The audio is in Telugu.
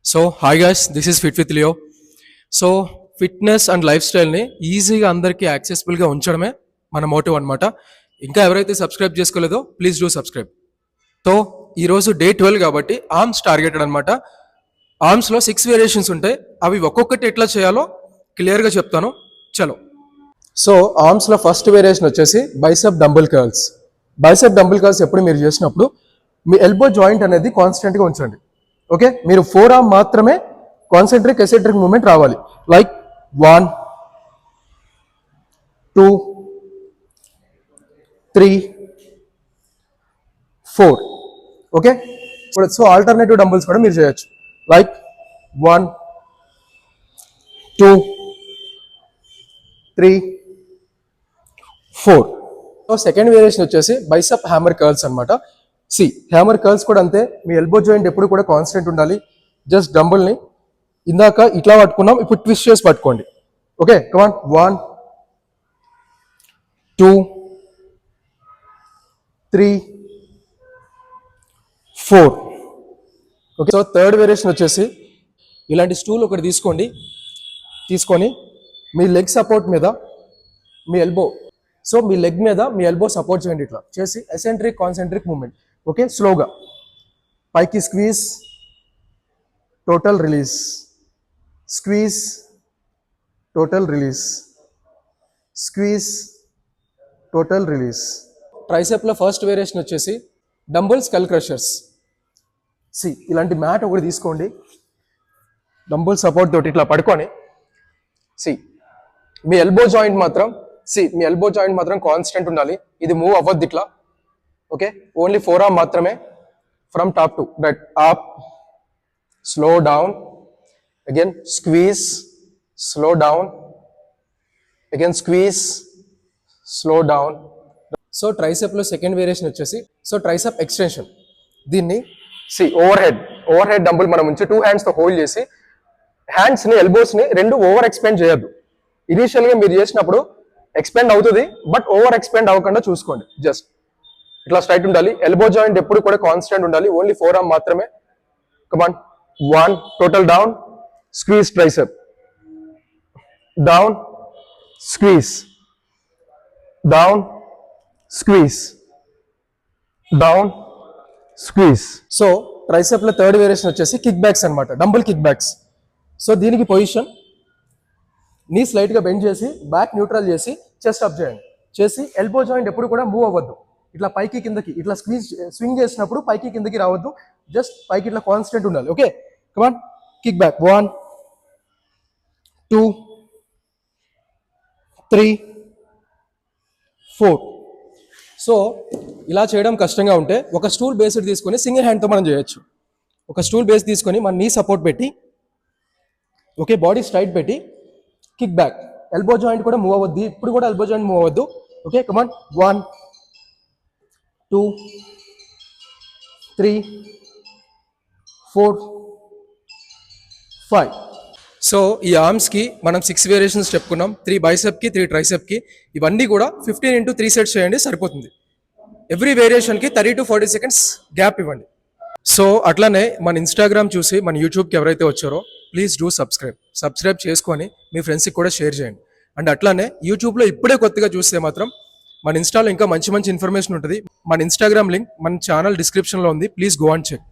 So hi guys, this is fit with Leo. So fitness and life స్టైల్ని ఈజీగా అందరికీ యాక్సెసిబుల్గా ఉంచడమే మన మోటివ్ అనమాట. ఇంకా ఎవరైతే సబ్స్క్రైబ్ చేసుకోలేదో ప్లీజ్ డూ సబ్స్క్రైబ్. సో ఈరోజు డే 12 కాబట్టి ఆర్మ్స్ టార్గెటెడ్ అనమాట. ఆర్మ్స్లో 6 వేరియేషన్స్ ఉంటాయి. అవి ఒక్కొక్కటి ఎట్లా చేయాలో క్లియర్గా చెప్తాను. చలో. సో ఆర్మ్స్లో ఫస్ట్ వేరియేషన్ వచ్చేసి bicep dumbbell curls. Bicep dumbbell curls ఎప్పుడు మీరు చేసినప్పుడు మీ ఎల్బో జాయింట్ అనేది కాన్స్టెంట్గా ఉంచండి. ఓకే, మీరు 4 ఆర్మ్ మాత్రమే కాన్సెంట్రిక్ ఎసెంట్రిక్ మూమెంట్ రావాలి. Like 1 2 3 4. Okay, so alternative dumbbells కూడా మీరు చేయొచ్చు. లైక్ 1 2 3 4. సో సెకండ్ వేరియేషన్ వచ్చేసి బైసెప్ హ్యామర్ కర్ల్స్ అనమాట. హ్యామర్ కర్ల్స్ కూడా అంతే. మీ ఎల్బో జాయింట్ ఎప్పుడు కూడా కాన్స్టెంట్ ఉండాలి. జస్ట్ డంబుల్ని ఇందాక ఇట్లా పట్టుకున్నాం, ఇప్పుడు ట్విస్ట్ చేసి పట్టుకోండి. ఓకే, కమాన్. 1 2 3 4. ఓకే, సో థర్డ్ వేరియేషన్ వచ్చేసి ఇలాంటి స్టూల్ ఒకటి తీసుకొని మీ లెగ్ సపోర్ట్ మీద మీ ఎల్బో, సో మీ లెగ్ మీద మీ ఎల్బో సపోర్ట్ చేయండి. ఇట్లా చేసి ఎసెంట్రిక్ కాన్సెంట్రిక్ మూమెంట్. ఓకే, స్లోగా పైకి squeeze, total release, squeeze, total release, squeeze, total release. ట్రైసెప్లో ఫస్ట్ వేరియేషన్ వచ్చేసి డంబుల్ స్కల్ క్రషర్స్. ఇలాంటి మ్యాట్ ఒకటి తీసుకోండి, డంబుల్ సపోర్ట్ తోటి ఇట్లా పడుకొని మీ ఎల్బో జాయింట్ మాత్రం కాన్స్టెంట్ ఉండాలి. ఇది మూవ్ అవ్వద్దు ఇట్లా. ఓకే, ఓన్లీ 4 ఆర్మ్ మాత్రమే. From top to right, up, slow down, again squeeze, slow down, again squeeze, slow down. So ట్రైసెప్లో సెకండ్ వేరియేషన్ వచ్చేసి ట్రైసెప్ ఎక్స్టెన్షన్. దీన్ని ఓవర్ హెడ్ డంబుల్ మనం ఉంచి 2 హ్యాండ్స్తో హోల్డ్ చేసి హ్యాండ్స్ని ఎల్బోస్ని రెండు ఓవర్ ఎక్స్పెండ్ చేయొద్దు. ఇనీషియల్గా మీరు చేసినప్పుడు ఎక్స్పెండ్ అవుతుంది, బట్ ఓవర్ ఎక్స్పెండ్ అవ్వకుండా చూసుకోండి. జస్ట్ ఇట్లా స్ట్రైట్ ఉండాలి. ఎల్బో జాయింట్ ఎప్పుడు కూడా కాన్స్టెంట్ ఉండాలి. ఓన్లీ 4 ఆర్మ్ మాత్రమే. Come on. 1 total down, squeeze tricep, down, squeeze, down, squeeze, down, squeeze. So ట్రైసెప్లో థర్డ్ వేరియేషన్ వచ్చేసి కిక్ బ్యాక్స్ అనమాట, డంబుల్ కిక్ బ్యాక్స్. సో దీనికి పొజిషన్ నీ స్లైట్గా బెండ్ చేసి బ్యాక్ న్యూట్రల్ చేసి చెస్ట్ అప్ చేయండి. చేసి ఎల్బో జాయింట్ ఎప్పుడు కూడా మూవ్ అవ్వద్దు. ఇట్లా పైకి కిందకి ఇట్లా స్వింగ్ చేసినప్పుడు పైకి కిందకి రావద్దు. జస్ట్ పైకి ఇట్లా కాన్స్టెంట్ ఉండాలి. Okay, come on. Kickback 1 2 3 4. So ఇలా చేయడం కష్టంగా ఉంటే ఒక స్టూల్ బేస్డ్ తీసుకొని సింగిల్ హ్యాండ్తో మనం చేయొచ్చు. ఒక స్టూల్ బేస్ తీసుకొని మన నీ సపోర్ట్ పెట్టి, ఓకే, బాడీ స్ట్రైట్ పెట్టి కిక్ బ్యాక్. ఎల్బో జాయింట్ కూడా మూవ్ అవ్వద్దు. ఇప్పుడు కూడా ఎల్బో జాయింట్ మూవ్ అవ్వద్దు. ఓకే, కమాన్. 1 2 3 4 5. సో ఈ ఆర్మ్స్కి మనం 6 వేరియేషన్స్ చెప్పుకున్నాం. 3 బైసెప్కి, 3 ట్రైసెప్కి. ఇవన్నీ కూడా 15 × 3 సెట్స్ చేయండి, సరిపోతుంది. ఎవ్రీ వేరియేషన్కి 30 to 40 seconds గ్యాప్ ఇవ్వండి. సో అట్లానే మన ఇన్స్టాగ్రామ్ చూసి మన యూట్యూబ్కి ఎవరైతే వచ్చారో ప్లీజ్ డూ సబ్స్క్రైబ్ చేసుకొని మీ ఫ్రెండ్స్కి కూడా షేర్ చేయండి. అండ్ అట్లానే యూట్యూబ్లో ఇప్పుడే కొత్తగా చూస్తే మాత్రం మన ఇన్స్టాలో ఇంకా మంచి ఇన్ఫర్మేషన్ ఉంటుంది. మన ఇన్స్టాగ్రామ్ లింక్ మన ఛానల్ డిస్క్రిప్షన్లో ఉంది. Please go and check.